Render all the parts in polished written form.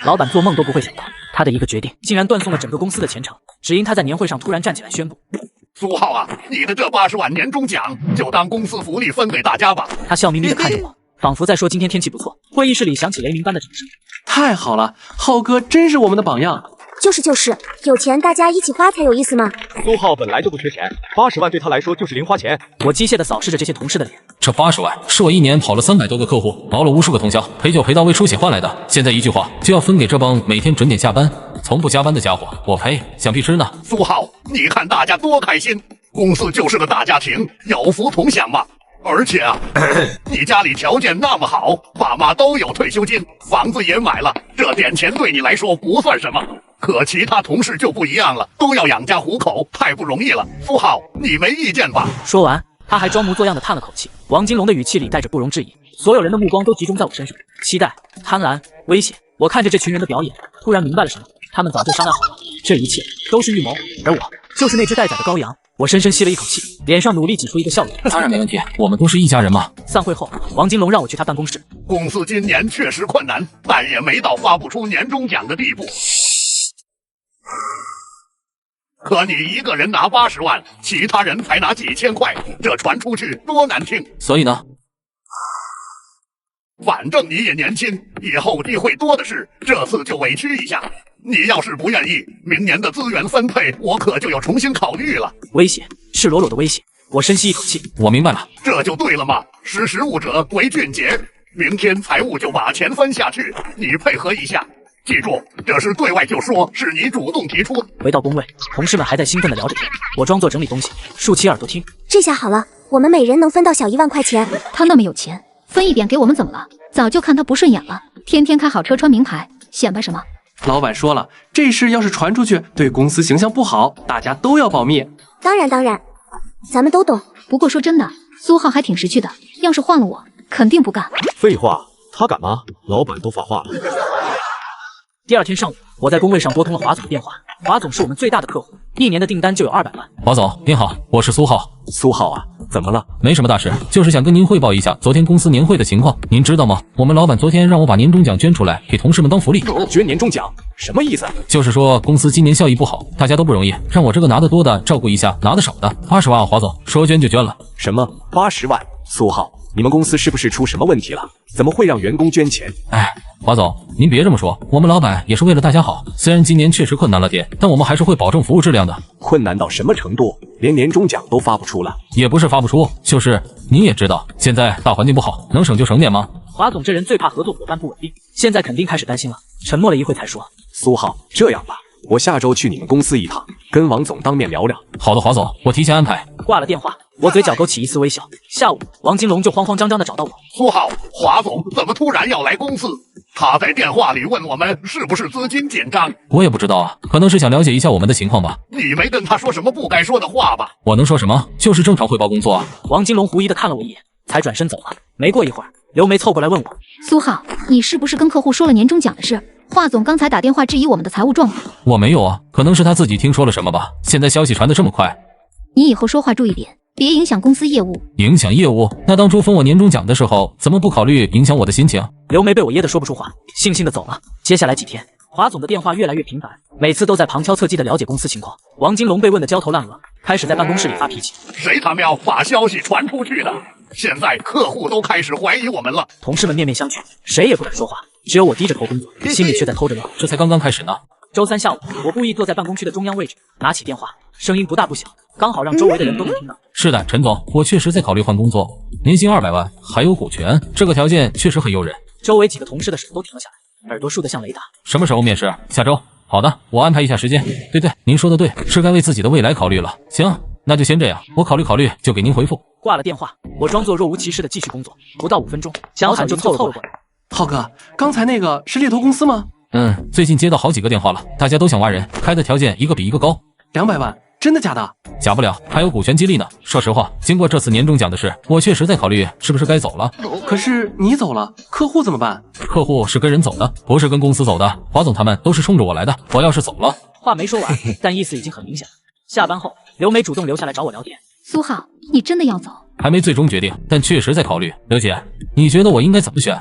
老板做梦都不会想到，他的一个决定竟然断送了整个公司的前程，只因他在年会上突然站起来宣布：苏浩啊，你的这80万年终奖就当公司福利分给大家吧。他笑眯眯地看着我，仿佛在说今天天气不错。会议室里响起雷鸣般的掌声。太好了，浩哥真是我们的榜样。就是，有钱大家一起花才有意思嘛。苏浩本来就不缺钱，80万对他来说就是零花钱。我机械地扫视着这些同事的脸，这80万是我一年跑了300多个客户，熬了无数个通宵，陪酒陪到胃出血换来的。现在一句话就要分给这帮每天准点下班、从不加班的家伙，我赔，想必吃呢。苏浩，你看大家多开心，公司就是个大家庭，有福同享嘛。而且啊，你家里条件那么好，爸妈都有退休金，房子也买了，这点钱对你来说不算什么。可其他同事就不一样了，都要养家糊口，太不容易了。苏浩，你没意见吧？说完，他还装模作样的叹了口气。王金龙的语气里带着不容置疑，所有人的目光都集中在我身上，期待、贪婪、威胁。我看着这群人的表演，突然明白了什么，他们早就商量好了，这一切都是预谋，而我就是那只待宰的羔羊。我深深吸了一口气，脸上努力挤出一个笑容。当然没问题，我们都是一家人嘛。散会后，王金龙让我去他办公室。公司今年确实困难，但也没到发不出年终奖的地步。可你一个人拿80万，其他人才拿几千块，这传出去多难听。所以呢？反正你也年轻，以后机会多的是，这次就委屈一下。你要是不愿意，明年的资源分配我可就要重新考虑了。威胁，赤裸裸的威胁。我深吸一口气，我明白了，这就对了嘛。识时务者为俊杰，明天财务就把钱分下去，你配合一下。记住，这是对外就说是你主动提出的。回到工位，同事们还在兴奋地聊着天，我装作整理东西，竖起耳朵听。这下好了，我们每人能分到小1万块钱。他那么有钱，分一点给我们怎么了？早就看他不顺眼了，天天开好车穿名牌，显摆什么？老板说了，这事要是传出去，对公司形象不好，大家都要保密。当然，咱们都懂。不过说真的，苏浩还挺识趣的，要是换了我，肯定不干。废话，他敢吗？老板都发话了。第二天上午，我在工位上拨通了华总的电话。华总是我们最大的客户，一年的订单就有200万。华总您好，我是苏浩。苏浩啊，怎么了？没什么大事，就是想跟您汇报一下昨天公司年会的情况。您知道吗？我们老板昨天让我把年终奖捐出来给同事们当福利。捐年终奖什么意思？就是说公司今年效益不好，大家都不容易，让我这个拿得多的照顾一下拿得少的。80万啊，华总，说捐就捐了。什么80万？苏浩，你们公司是不是出什么问题了？怎么会让员工捐钱？哎，华总，您别这么说，我们老板也是为了大家好。虽然今年确实困难了点，但我们还是会保证服务质量的。困难到什么程度？连年终奖都发不出了？也不是发不出，就是你也知道，现在大环境不好，能省就省点吗？华总这人最怕合作伙伴不稳定，现在肯定开始担心了。沉默了一会才说：苏浩，这样吧，我下周去你们公司一趟，跟王总当面聊聊。好的，华总，我提前安排。挂了电话，我嘴角勾起一丝微笑。下午，王金龙就慌慌张张地找到我。苏浩，华总怎么突然要来公司？他在电话里问我们是不是资金紧张。我也不知道啊，可能是想了解一下我们的情况吧。你没跟他说什么不该说的话吧？我能说什么？就是正常汇报工作啊。王金龙狐疑地看了我一眼，才转身走了。没过一会儿，刘梅凑过来问我：苏浩，你是不是跟客户说了年终奖的事？华总刚才打电话质疑我们的财务状况。我没有啊，可能是他自己听说了什么吧。现在消息传得这么快。你以后说话注意点，别影响公司业务。影响业务？那当初分我年终奖的时候，怎么不考虑影响我的心情？刘梅被我噎得说不出话，悻悻地走了。接下来几天，华总的电话越来越频繁，每次都在旁敲侧击地了解公司情况。王金龙被问得焦头烂额，开始在办公室里发脾气。谁他喵把消息传出去的？现在客户都开始怀疑我们了。同事们面面相觑，谁也不敢说话，只有我低着头工作，心里却在偷着乐。这才刚刚开始呢。周三下午，我故意坐在办公区的中央位置，拿起电话，声音不大不小，刚好让周围的人都能听到。是的，陈总，我确实在考虑换工作，年薪200万，还有股权，这个条件确实很诱人。周围几个同事的手都停了下来，耳朵竖得像雷达。什么时候面试？下周。好的，我安排一下时间。对，您说的对，是该为自己的未来考虑了。行，那就先这样，我考虑就给您回复。挂了电话，我装作若无其事的继续工作。不到5分钟，江寒就凑了过来。浩哥，刚才那个是猎头公司吗？最近接到好几个电话了，大家都想挖人，开的条件一个比一个高。200万，真的假的？假不了，还有股权激励呢。说实话，经过这次年终奖的事，我确实在考虑是不是该走了。可是你走了，客户怎么办？客户是跟人走的，不是跟公司走的。华总他们都是冲着我来的，我要是走了……话没说完，但意思已经很明显了。下班后，刘梅主动留下来找我聊天。苏浩，你真的要走？还没最终决定，但确实在考虑。刘姐，你觉得我应该怎么选？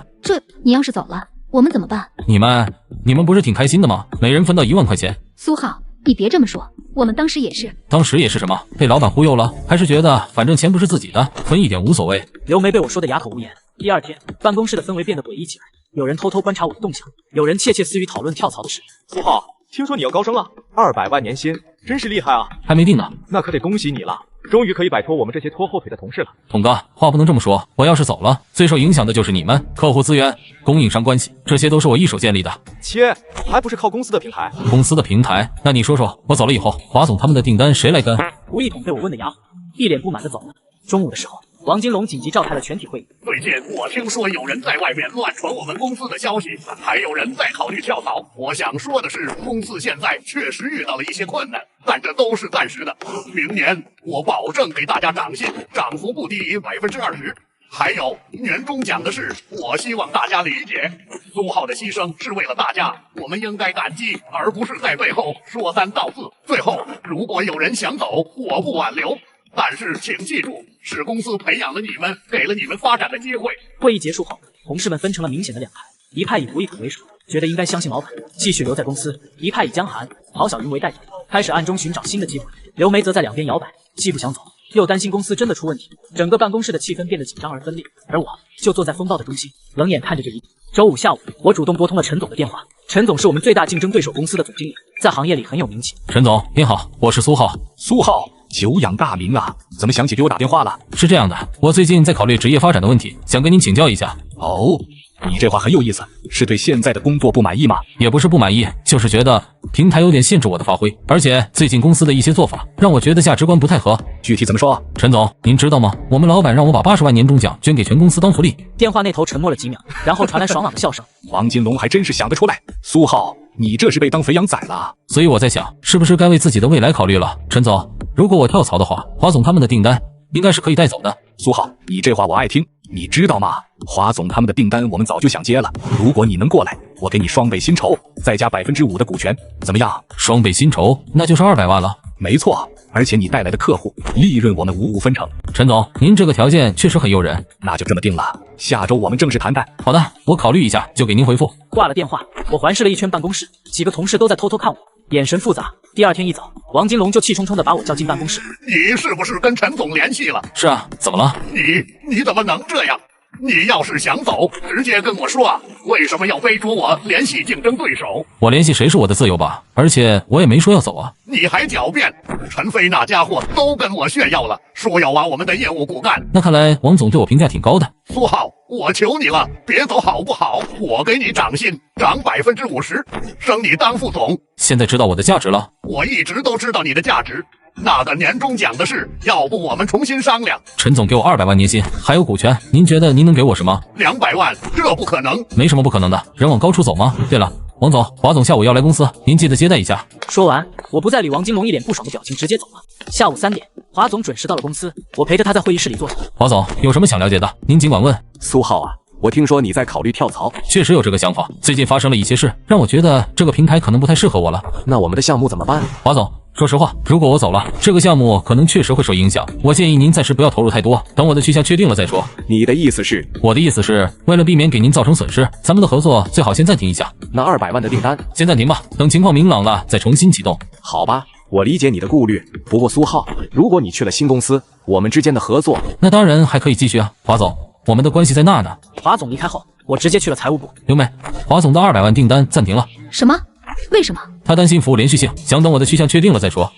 你要是走了，我们怎么办？你们不是挺开心的吗？每人分到1万块钱。苏浩，你别这么说，我们当时也是。当时也是什么？被老板忽悠了？还是觉得反正钱不是自己的，分一点无所谓？刘梅被我说的哑口无言。第二天，办公室的氛围变得诡异起来，有人偷偷观察我的动向，有人窃窃私语讨论跳槽的事。苏浩，听说你要高升了，200万年薪，真是厉害啊！还没定呢，那可得恭喜你了，终于可以摆脱我们这些拖后腿的同事了。童哥，话不能这么说，我要是走了，最受影响的就是你们，客户资源、供应商关系，这些都是我一手建立的。切，还不是靠公司的平台？公司的平台？那你说说，我走了以后，华总他们的订单谁来跟？吴一统被我问得哑火，一脸不满的走了。中午的时候，王金龙紧急召开了全体会议。最近我听说有人在外面乱传我们公司的消息，还有人在考虑跳槽。我想说的是，公司现在确实遇到了一些困难，但这都是暂时的。明年我保证给大家涨薪，涨幅不低于20%。还有年终奖的事，我希望大家理解。苏浩的牺牲是为了大家，我们应该感激，而不是在背后说三道四。最后，如果有人想走，我不挽留。但是请记住，是公司培养了你们，给了你们发展的机会。会议结束后，同事们分成了明显的两派，一派以吴一统为首，觉得应该相信老板，继续留在公司；一派以江寒、郝小云为代表，开始暗中寻找新的机会。刘梅则在两边摇摆，既不想走，又担心公司真的出问题，整个办公室的气氛变得紧张而分裂。而我就坐在风暴的中心，冷眼看着这一切。周五下午，我主动拨通了陈总的电话。陈总是我们最大竞争对手公司的总经理，在行业里很有名气。陈总您好，我是苏浩。苏浩，久仰大名啊，怎么想起给我打电话了？是这样的，我最近在考虑职业发展的问题，想跟您请教一下。哦，你这话很有意思，是对现在的工作不满意吗？也不是不满意，就是觉得平台有点限制我的发挥，而且最近公司的一些做法让我觉得价值观不太合。具体怎么说？陈总，您知道吗？我们老板让我把80万年终奖捐给全公司当福利。电话那头沉默了几秒，然后传来爽朗的笑声。王金龙还真是想得出来。苏浩，你这是被当肥羊宰了。所以我在想，是不是该为自己的未来考虑了？陈总，如果我跳槽的话，华总他们的订单应该是可以带走的。苏浩，你这话我爱听。你知道吗？华总他们的订单我们早就想接了，如果你能过来，我给你双倍薪酬，再加5%的股权，怎么样？双倍薪酬，那就是200万了。没错，而且你带来的客户利润我们55分成。陈总，您这个条件确实很诱人，那就这么定了。下周我们正式谈判。好的，我考虑一下就给您回复。挂了电话，我环视了一圈办公室，几个同事都在偷偷看我，眼神复杂。第二天一早，王金龙就气冲冲地把我叫进办公室。你是不是跟陈总联系了？是啊，怎么了？你怎么能这样？你要是想走，直接跟我说啊！为什么要背着我联系竞争对手？我联系谁是我的自由吧，而且我也没说要走啊。你还狡辩！陈飞那家伙都跟我炫耀了，说要挖我们的业务骨干。那看来王总对我评价挺高的。苏浩，我求你了，别走好不好？我给你涨薪，涨50%，升你当副总。现在知道我的价值了？我一直都知道你的价值。那个年终奖的事，要不我们重新商量。陈总给我200万年薪，还有股权，您觉得您能给我什么？200万，这不可能。没什么不可能的，人往高处走吗？对了，王总，华总下午要来公司，您记得接待一下。说完，我不再理王金龙一脸不爽的表情，直接走了。下午3点，华总准时到了公司，我陪着他在会议室里坐下。华总，有什么想了解的，您尽管问。苏浩啊，我听说你在考虑跳槽，确实有这个想法。最近发生了一些事，让我觉得这个平台可能不太适合我了。那我们的项目怎么办？华总，说实话，如果我走了，这个项目可能确实会受影响。我建议您暂时不要投入太多，等我的去向确定了再说。你的意思是？我的意思是，为了避免给您造成损失，咱们的合作最好先暂停一下。那200万的订单先暂停吧，等情况明朗了再重新启动。好吧，我理解你的顾虑。不过苏浩，如果你去了新公司，我们之间的合作……那当然还可以继续啊，华总，我们的关系在那呢。华总离开后，我直接去了财务部。刘梅，华总的200万订单暂停了。什么？为什么？他担心服务连续性，想等我的去向确定了再说。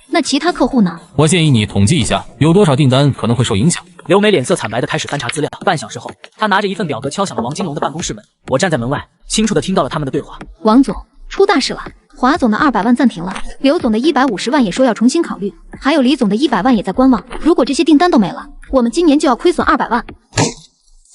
那其他客户呢？我建议你统计一下，有多少订单可能会受影响。刘梅脸色惨白地开始翻查资料。半小时后，她拿着一份表格敲响了王金龙的办公室门。我站在门外，清楚地听到了他们的对话。王总，出大事了！华总的200万暂停了，刘总的150万也说要重新考虑，还有李总的100万也在观望。如果这些订单都没了，我们今年就要亏损200万。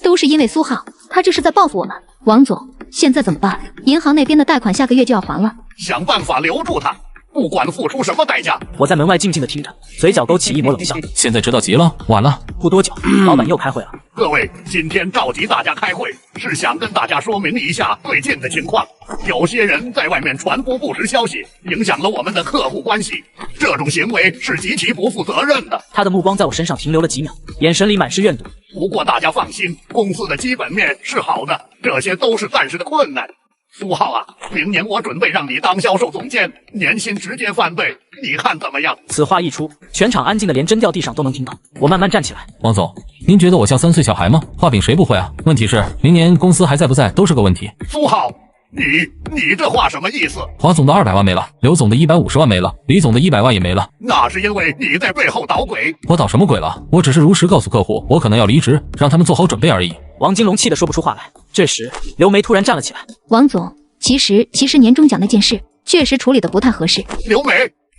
都是因为苏浩，他这是在报复我们。王总，现在怎么办？银行那边的贷款下个月就要还了，想办法留住他。不管付出什么代价。我在门外静静地听着，嘴角勾起一抹冷笑。现在知道急了，晚了。不多久，老板又开会了。各位，今天召集大家开会，是想跟大家说明一下最近的情况。有些人在外面传播不实消息，影响了我们的客户关系，这种行为是极其不负责任的。他的目光在我身上停留了几秒，眼神里满是怨毒。不过大家放心，公司的基本面是好的，这些都是暂时的困难。苏浩啊，明年我准备让你当销售总监，年薪直接翻倍，你看怎么样？此话一出，全场安静的连针掉地上都能听到。我慢慢站起来，王总，您觉得我像3岁小孩吗？画饼谁不会啊？问题是明年公司还在不在都是个问题。苏浩，你这话什么意思？华总的200万没了，刘总的150万没了，李总的100万也没了。那是因为你在背后捣鬼。我捣什么鬼了？我只是如实告诉客户，我可能要离职，让他们做好准备而已。王金龙气得说不出话来。这时，刘梅突然站了起来。王总，其实年终奖那件事确实处理的不太合适。刘梅，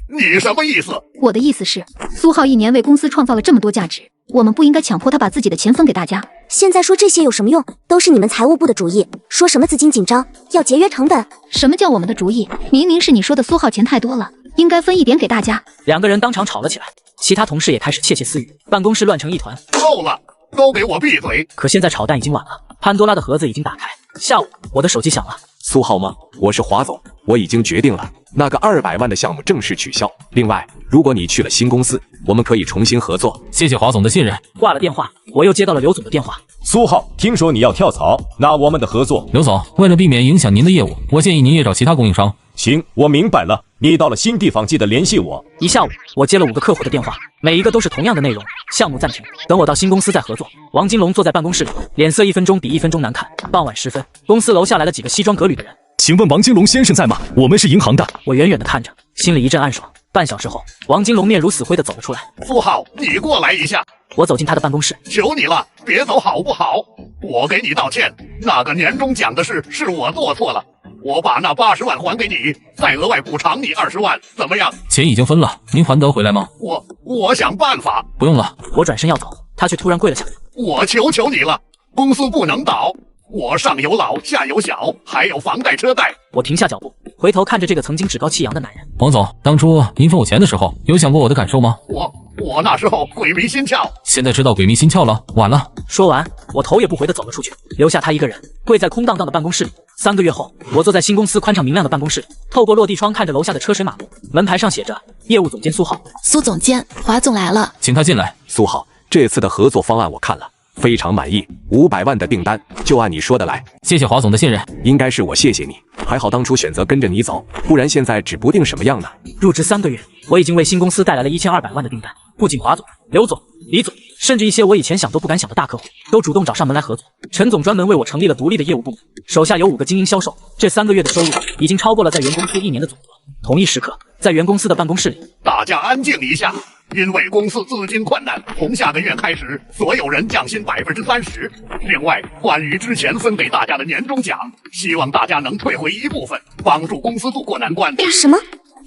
你什么意思？我的意思是，苏浩一年为公司创造了这么多价值，我们不应该强迫他把自己的钱分给大家。现在说这些有什么用？都是你们财务部的主意，说什么资金紧张，要节约成本。什么叫我们的主意？明明是你说的苏浩钱太多了，应该分一点给大家。2个人当场吵了起来，其他同事也开始窃窃私语，办公室乱成一团。够了，都给我闭嘴！可现在炒蛋已经晚了，潘多拉的盒子已经打开。下午，我的手机响了。苏浩吗？我是华总，我已经决定了，那个200万的项目正式取消。另外，如果你去了新公司，我们可以重新合作。谢谢华总的信任。挂了电话，我又接到了刘总的电话。苏浩，听说你要跳槽，那我们的合作……刘总，为了避免影响您的业务，我建议您也找其他供应商。行，我明白了。你到了新地方记得联系我。一下午，我接了5个客户的电话，每一个都是同样的内容，项目暂停，等我到新公司再合作。王金龙坐在办公室里，脸色1分钟比1分钟难看。傍晚时分，公司楼下来了几个西装革履的人。请问王金龙先生在吗？我们是银行的。我远远地看着，心里一阵暗爽。半小时后，王金龙面如死灰地走了出来。苏浩，你过来一下。我走进他的办公室，求你了，别走好不好？我给你道歉，那个年终奖的事是我做错了，我把那80万还给你，再额外补偿你20万，怎么样？钱已经分了，您还得回来吗？我想办法。不用了。我转身要走，他却突然跪了下来。我求求你了，公司不能倒。我上有老下有小，还有房贷车贷。我停下脚步，回头看着这个曾经趾高气扬的男人。王总，当初您分我钱的时候，有想过我的感受吗？我那时候鬼迷心窍，现在知道鬼迷心窍了，晚了。说完，我头也不回地走了出去，留下他一个人跪在空荡荡的办公室里。3个月后，我坐在新公司宽敞明亮的办公室里，透过落地窗看着楼下的车水马龙，门牌上写着业务总监苏浩。苏总监，华总来了，请他进来。苏浩，这次的合作方案我看了，非常满意，500万的订单就按你说的来。谢谢华总的信任。应该是我谢谢你，还好当初选择跟着你走，不然现在指不定什么样呢。入职3个月，我已经为新公司带来了1200万的订单，不仅华总、刘总、李总，甚至一些我以前想都不敢想的大客户，都主动找上门来合作。陈总专门为我成立了独立的业务部门，手下有5个精英销售。这3个月的收入已经超过了在原公司1年的总额。同一时刻，在原公司的办公室里，大家安静一下。因为公司资金困难，从下个月开始，所有人降薪30%。另外，关于之前分给大家的年终奖，希望大家能退回一部分，帮助公司渡过难关。什么？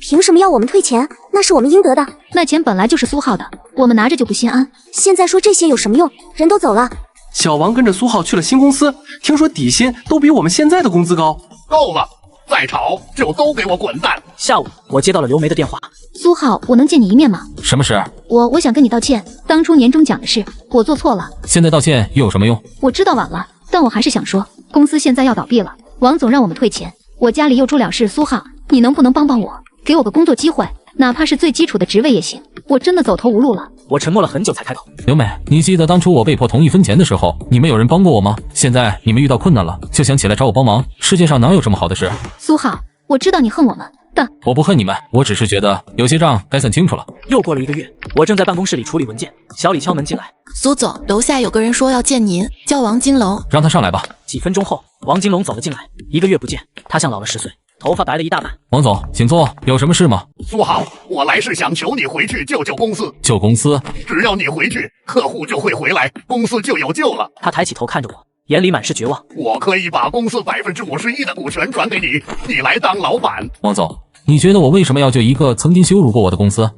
凭什么要我们退钱？那是我们应得的。那钱本来就是苏浩的，我们拿着就不心安。现在说这些有什么用？人都走了。小王跟着苏浩去了新公司，听说底薪都比我们现在的工资高。够了，再吵就都给我滚蛋！下午，我接到了刘梅的电话。苏浩，我能见你一面吗？什么事？我想跟你道歉，当初年终奖的事，我做错了。现在道歉又有什么用？我知道晚了，但我还是想说，公司现在要倒闭了，王总让我们退钱，我家里又出了事。苏浩，你能不能帮帮我，给我个工作机会，哪怕是最基础的职位也行。我真的走投无路了。我沉默了很久才开口。刘美，你记得当初我被迫同意分钱的时候，你们有人帮过我吗？现在你们遇到困难了，就想起来找我帮忙，世界上哪有这么好的事？苏浩，我知道你恨我们，但我不恨你们，我只是觉得有些账该算清楚了。又过了1个月，我正在办公室里处理文件，小李敲门进来。苏总，楼下有个人说要见您，叫王金龙，让他上来吧。几分钟后，王金龙走了进来。1个月不见，他像老了10岁，头发白了一大半。王总，请坐，有什么事吗？苏浩，我来是想求你回去救救公司。救公司？只要你回去，客户就会回来，公司就有救了。他抬起头看着我，眼里满是绝望。我可以把公司51%的股权转给你，你来当老板。王总，你觉得我为什么要救一个曾经羞辱过我的公司？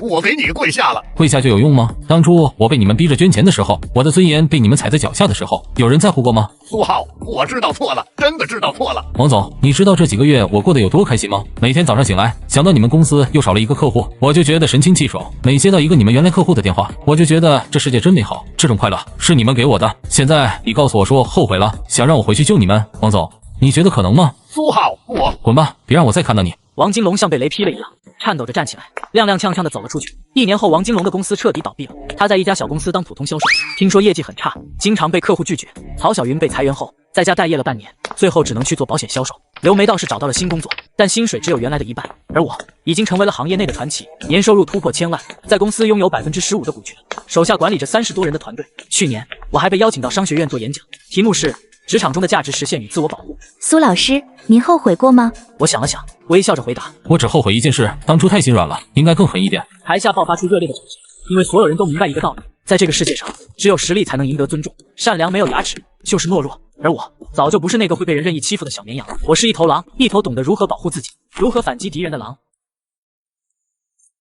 我给你跪下了。跪下就有用吗？当初我被你们逼着捐钱的时候，我的尊严被你们踩在脚下的时候，有人在乎过吗？苏浩，我知道错了，真的知道错了。王总，你知道这几个月我过得有多开心吗？每天早上醒来，想到你们公司又少了一个客户，我就觉得神清气爽。每接到一个你们原来客户的电话，我就觉得这世界真美好。这种快乐是你们给我的。现在你告诉我说后悔了，想让我回去救你们，王总，你觉得可能吗？苏浩，我滚吧，别让我再看到你。王金龙像被雷劈了一样，颤抖着站起来，踉踉跄跄地走了出去。1年后，王金龙的公司彻底倒闭了。他在一家小公司当普通销售，听说业绩很差，经常被客户拒绝。曹小云被裁员后，在家待业了半年，最后只能去做保险销售。刘梅倒是找到了新工作，但薪水只有原来的1半。而我已经成为了行业内的传奇，年收入突破1000万，在公司拥有15%的股权，手下管理着30多人的团队。去年我还被邀请到商学院做演讲，题目是职场中的价值实现与自我保护。苏老师，您后悔过吗？我想了想，微笑着回答：我只后悔一件事，当初太心软了，应该更狠一点。台下爆发出热烈的掌声，因为所有人都明白一个道理，在这个世界上，只有实力才能赢得尊重，善良没有牙齿就是懦弱。而我早就不是那个会被人任意欺负的小绵羊，我是一头狼，一头懂得如何保护自己、如何反击敌人的狼。